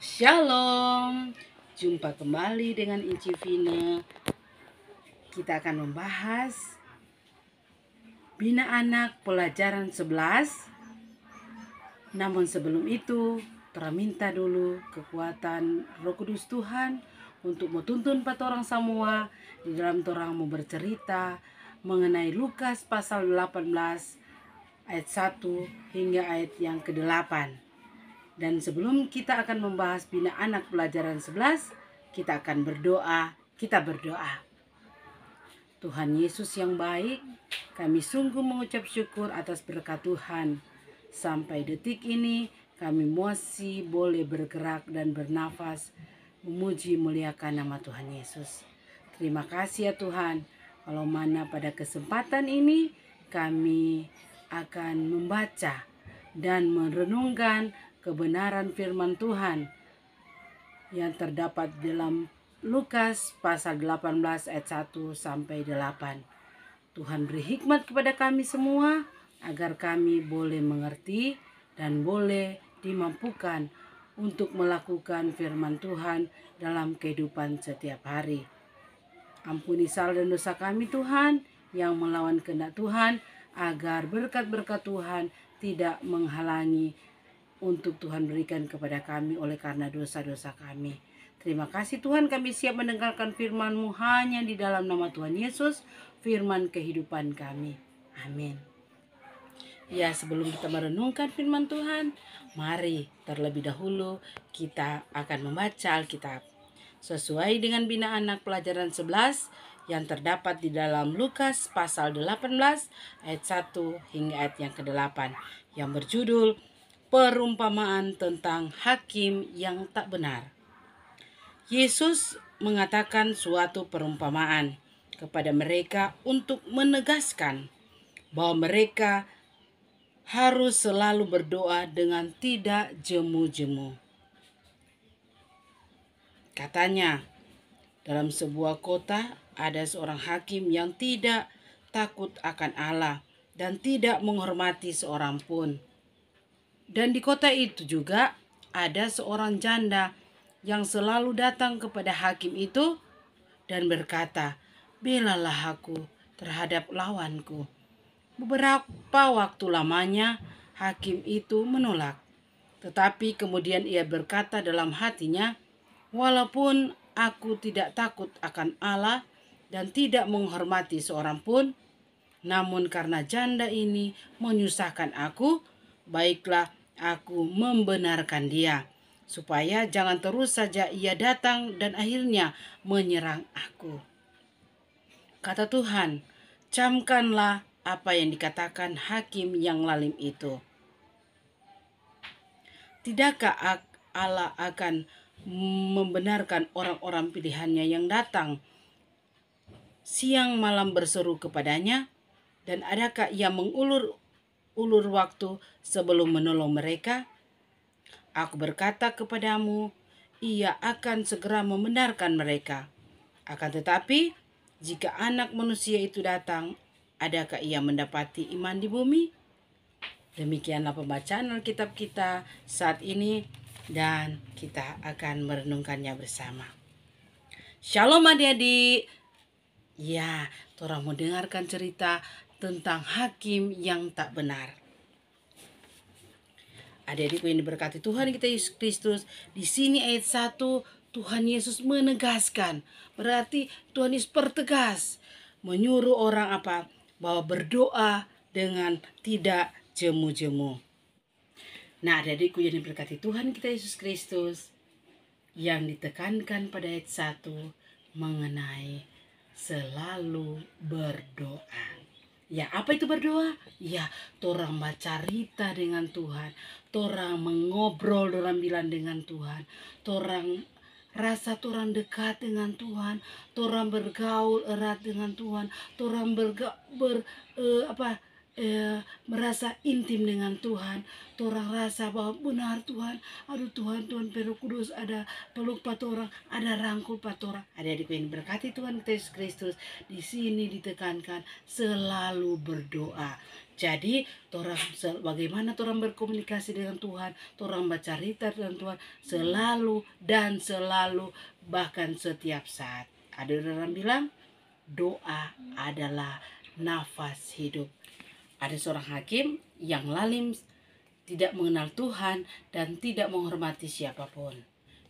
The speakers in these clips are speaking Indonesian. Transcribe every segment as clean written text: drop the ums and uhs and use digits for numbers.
Shalom, jumpa kembali dengan Inci Vina. Kita akan membahas Bina Anak pelajaran 11. Namun sebelum itu, minta dulu kekuatan Roh Kudus Tuhan untuk menuntun orang semua di dalam torang mau bercerita mengenai Lukas pasal 18 ayat 1 hingga ayat yang ke-8. Dan sebelum kita akan membahas Bina Anak pelajaran 11, kita akan berdoa. Kita berdoa. Tuhan Yesus yang baik, kami sungguh mengucap syukur atas berkat Tuhan. Sampai detik ini kami masih boleh bergerak dan bernafas memuji muliakan nama Tuhan Yesus. Terima kasih ya Tuhan. Kalau mana pada kesempatan ini kami akan membaca dan merenungkan kebenaran firman Tuhan yang terdapat dalam Lukas pasal 18 ayat 1 sampai 8. Tuhan beri hikmat kepada kami semua agar kami boleh mengerti dan boleh dimampukan untuk melakukan firman Tuhan dalam kehidupan setiap hari. Ampuni salah dan dosa kami Tuhan yang melawan kehendak Tuhan, agar berkat-berkat Tuhan tidak menghalangi untuk Tuhan berikan kepada kami oleh karena dosa-dosa kami. Terima kasih Tuhan, kami siap mendengarkan firman-Mu hanya di dalam nama Tuhan Yesus, firman kehidupan kami. Amin. Ya, sebelum kita merenungkan firman Tuhan, mari terlebih dahulu kita akan membaca Alkitab sesuai dengan Bina Anak pelajaran 11 yang terdapat di dalam Lukas pasal 18 ayat 1 hingga ayat yang ke-8 yang berjudul Perumpamaan tentang Hakim yang tak benar. Yesus mengatakan suatu perumpamaan kepada mereka untuk menegaskan bahwa mereka harus selalu berdoa dengan tidak jemu-jemu. Katanya, dalam sebuah kota ada seorang hakim yang tidak takut akan Allah dan tidak menghormati seorang pun. Dan di kota itu juga ada seorang janda yang selalu datang kepada hakim itu dan berkata, "Belalah aku terhadap lawanku." Beberapa waktu lamanya hakim itu menolak. Tetapi kemudian ia berkata dalam hatinya, "Walaupun aku tidak takut akan Allah dan tidak menghormati seorang pun, namun karena janda ini menyusahkan aku, baiklah aku membenarkan dia, supaya jangan terus saja ia datang dan akhirnya menyerang aku." Kata Tuhan, camkanlah apa yang dikatakan hakim yang lalim itu. Tidakkah Allah akan membenarkan orang-orang pilihannya yang datang siang malam berseru kepadanya? Dan adakah ia mengulur waktu sebelum menolong mereka? Aku berkata kepadamu, ia akan segera membenarkan mereka. Akan tetapi, jika Anak Manusia itu datang, adakah ia mendapati iman di bumi? Demikianlah pembacaan Alkitab kita saat ini, dan kita akan merenungkannya bersama. Shalom adik-adik. Ya, torang mau dengarkan cerita tentang hakim yang tak benar. Adik-adikku yang diberkati Tuhan kita Yesus Kristus, di sini ayat 1 Tuhan Yesus menegaskan. Berarti Tuhan Yesus pertegas menyuruh orang apa? Bahwa berdoa dengan tidak jemu-jemu. Nah, adik-adikku yang diberkati Tuhan kita Yesus Kristus, yang ditekankan pada ayat 1 mengenai selalu berdoa. Ya, apa itu berdoa? Ya, torang bercerita dengan Tuhan, torang mengobrol dorang bilang dengan Tuhan, torang rasa torang dekat dengan Tuhan, torang bergaul erat dengan Tuhan, torang merasa intim dengan Tuhan. Torang rasa bahwa benar Tuhan, aduh Tuhan, Tuhan Roh Kudus ada peluk patorang, ada rangkul patorang. Adik-adik yang berkati Tuhan Yesus Kristus, di sini ditekankan selalu berdoa. Jadi torang bagaimana torang berkomunikasi dengan Tuhan, torang baca cerita dengan Tuhan selalu dan selalu, bahkan setiap saat. Ada orang bilang doa adalah nafas hidup. Ada seorang hakim yang lalim, tidak mengenal Tuhan dan tidak menghormati siapapun.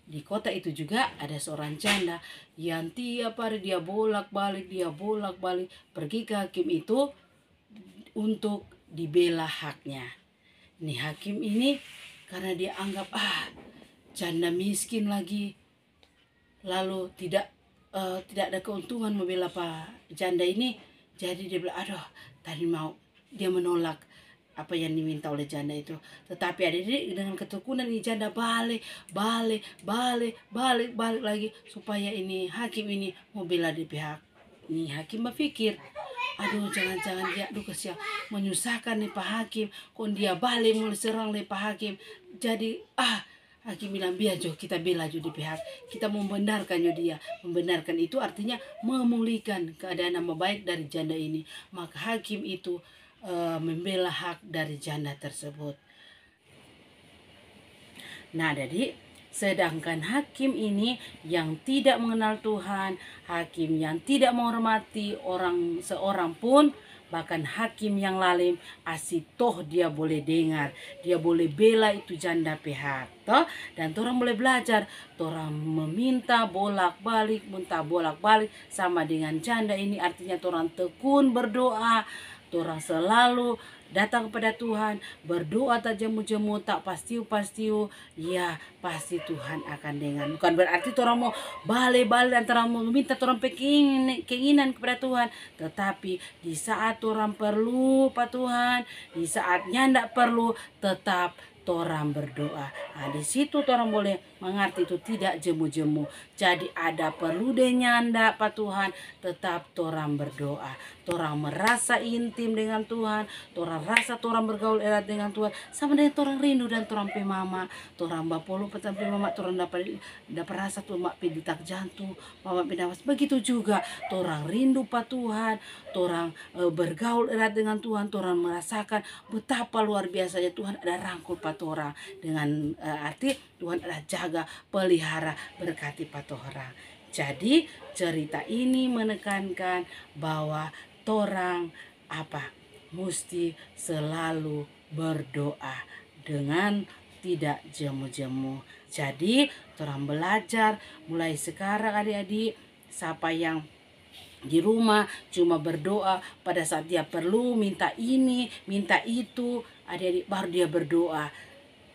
Di kota itu juga ada seorang janda yang tiap hari dia bolak-balik pergi ke hakim itu untuk dibela haknya. Nih hakim ini karena dia anggap janda miskin lagi, lalu tidak ada keuntungan membela Pak janda ini, jadi dia bilang aduh tadi dia menolak apa yang diminta oleh janda itu. Tetapi adik-adik dengan ketekunan ini janda balik lagi supaya ini hakim ini mau bela di pihak. Nih hakim berpikir, aduh jangan-jangan dia kesian menyusahkan nih Pak Hakim, kok dia balik mulai serang nih Pak Hakim. Jadi hakim bilang biar jo kita bela jo di pihak, kita membenarkan jo dia. Membenarkan itu artinya memulihkan keadaan nama baik dari janda ini. Maka hakim itu membela hak dari janda tersebut. Nah, jadi sedangkan hakim ini yang tidak mengenal Tuhan, hakim yang tidak menghormati seorang pun, bahkan hakim yang lalim, toh dia boleh dengar, dia boleh bela itu janda pihak, toh. Dan orang boleh belajar, orang meminta bolak-balik sama dengan janda ini, artinya orang tekun berdoa, orang selalu datang kepada Tuhan, berdoa tak jemu-jemu, tak pastiu-pastiu, ya pasti Tuhan akan dengar. Bukan berarti orang mau balik antara mau meminta orang keinginan kepada Tuhan, tetapi di saat orang perlu Pak Tuhan, di saat nyanda perlu, tetap orang berdoa. Nah, di situ orang boleh mengerti itu tidak jemu-jemu. Jadi ada perlu deh nyanda Pak Tuhan, tetap orang berdoa. Orang merasa intim dengan Tuhan, orang rasa orang bergaul erat dengan Tuhan, sama dengan orang rindu dan orang pe mama, orang bapolo petampe mama, orang dapat rasa tuh mak pe detak jantung, mama pe nafas. Begitu juga orang rindu Pak Tuhan, orang bergaul erat dengan Tuhan, orang merasakan betapa luar biasanya Tuhan ada rangkul Pak orang, dengan arti Tuhan ada jaga, pelihara, berkati Pak orang. Jadi cerita ini menekankan bahwa orang mesti selalu berdoa dengan tidak jemu-jemu. Jadi orang belajar mulai sekarang adik-adik, siapa yang di rumah cuma berdoa pada saat dia perlu, minta ini, minta itu, adik-adik baru dia berdoa.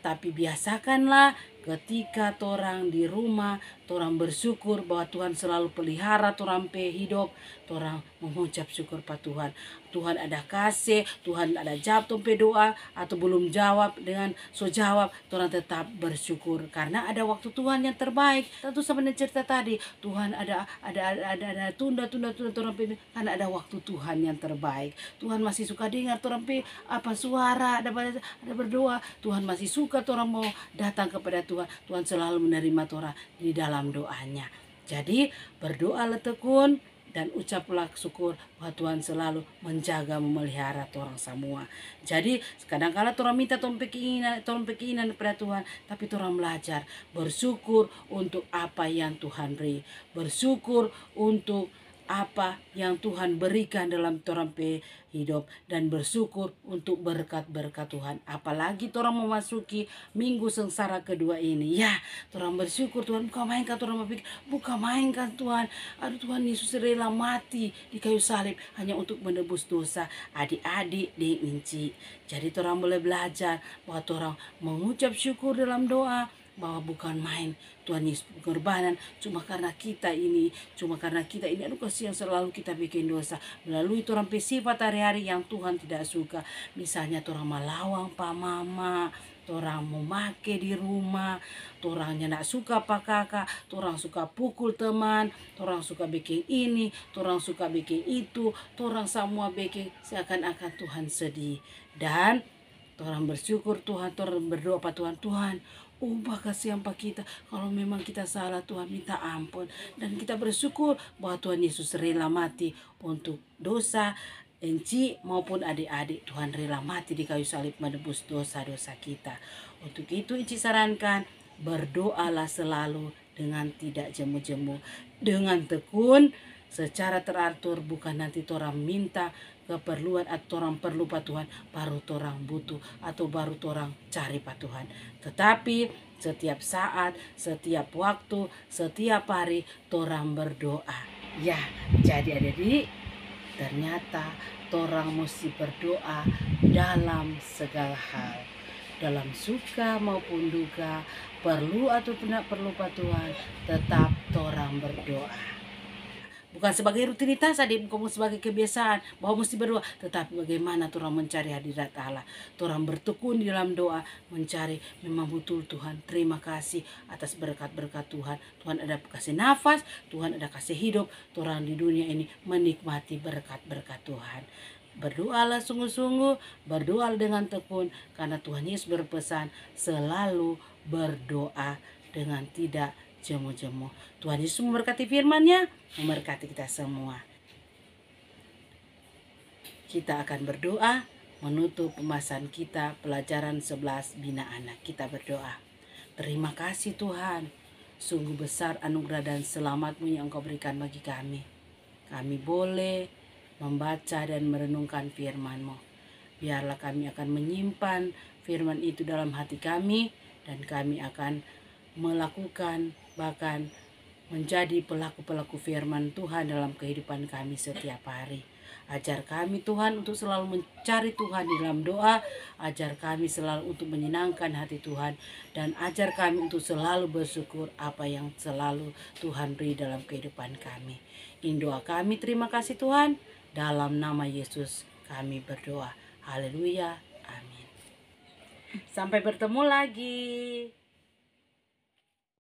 Tapi biasakanlah ketika orang di rumah, orang bersyukur bahwa Tuhan selalu pelihara orang pe hidup, orang mengucap syukur Pak Tuhan. Tuhan ada kasih, Tuhan ada jawab tompe doa, atau belum jawab dengan jawab, orang tetap bersyukur karena ada waktu Tuhan yang terbaik. Tentu sebenarnya cerita tadi, Tuhan ada tunda orang pe karena ada waktu Tuhan yang terbaik. Tuhan masih suka dengar orang pe suara, ada berdoa. Tuhan masih suka orang mau datang kepada Tuhan. Tuhan selalu menerima orang di dalam doanya. Jadi berdoalah tekun dan ucaplah syukur bahwa Tuhan selalu menjaga, memelihara orang semua. Jadi kadang-kala orang minta orang keinginan kepada Tuhan, tapi orang belajar bersyukur untuk apa yang Tuhan beri, bersyukur untuk apa yang Tuhan berikan dalam orang pe hidup, dan bersyukur untuk berkat-berkat Tuhan. Apalagi orang memasuki minggu sengsara kedua ini, ya orang bersyukur Tuhan bukan main kan, orang berpikir bukan main kan Tuhan, aduh Tuhan Yesus rela mati di kayu salib hanya untuk menebus dosa adik-adik di Inci. Jadi orang boleh belajar bahwa orang mengucap syukur dalam doa, bahwa bukan main Tuhan Yesus pengorbanan cuma karena kita ini aduh kasihan selalu kita bikin dosa melalui orang sifat hari-hari yang Tuhan tidak suka. Misalnya orang melawang Pak Mama, torang mau make di rumah, torangnya nak suka pak kakak, torang suka pukul teman, torang suka bikin ini, torang suka bikin itu, torang semua bikin seakan-akan Tuhan sedih. Dan torang bersyukur Tuhan, torang berdoa pak Tuhan, Tuhan ubah kasihan pak kita. Kalau memang kita salah Tuhan minta ampun. Dan kita bersyukur bahwa Tuhan Yesus rela mati untuk dosa Enci maupun adik-adik. Tuhan rela mati di kayu salib menebus dosa-dosa kita. Untuk itu Enci sarankan, berdoalah selalu dengan tidak jemu-jemu, dengan tekun, secara teratur, bukan nanti torang minta keperluan atau orang perlu pak Tuhan baru torang butuh atau baru torang cari pak Tuhan. Tetapi setiap saat, setiap waktu, setiap hari torang berdoa. Ya, jadi adik-adik, ternyata torang mesti berdoa dalam segala hal, dalam suka maupun duka, perlu atau tidak perlu pak Tuhan, tetap torang berdoa. Bukan sebagai rutinitas adik, bukan sebagai kebiasaan bahwa mesti berdoa, tetapi bagaimana torang mencari hadirat Allah, torang bertekun di dalam doa, mencari memang betul Tuhan. Terima kasih atas berkat-berkat Tuhan. Tuhan ada kasih nafas, Tuhan ada kasih hidup, torang di dunia ini menikmati berkat-berkat Tuhan. Berdoalah sungguh-sungguh, berdoa dengan tekun, karena Tuhan Yesus berpesan selalu berdoa dengan tidak jemu-jemu. Tuhan Yesus memberkati firman-Nya, memberkati kita semua. Kita akan berdoa menutup pembahasan kita pelajaran 11 bina anak. Kita berdoa. Terima kasih Tuhan, sungguh besar anugerah dan selamat-Mu yang Engkau berikan bagi kami. Kami boleh membaca dan merenungkan firman-Mu. Biarlah kami akan menyimpan firman itu dalam hati kami, dan kami akan melakukan, bahkan menjadi pelaku-pelaku firman Tuhan dalam kehidupan kami setiap hari. Ajar kami Tuhan untuk selalu mencari Tuhan di dalam doa, ajar kami selalu untuk menyenangkan hati Tuhan, dan ajar kami untuk selalu bersyukur apa yang selalu Tuhan beri dalam kehidupan kami. Ini doa kami, terima kasih Tuhan, dalam nama Yesus kami berdoa. Haleluya, amin. Sampai bertemu lagi.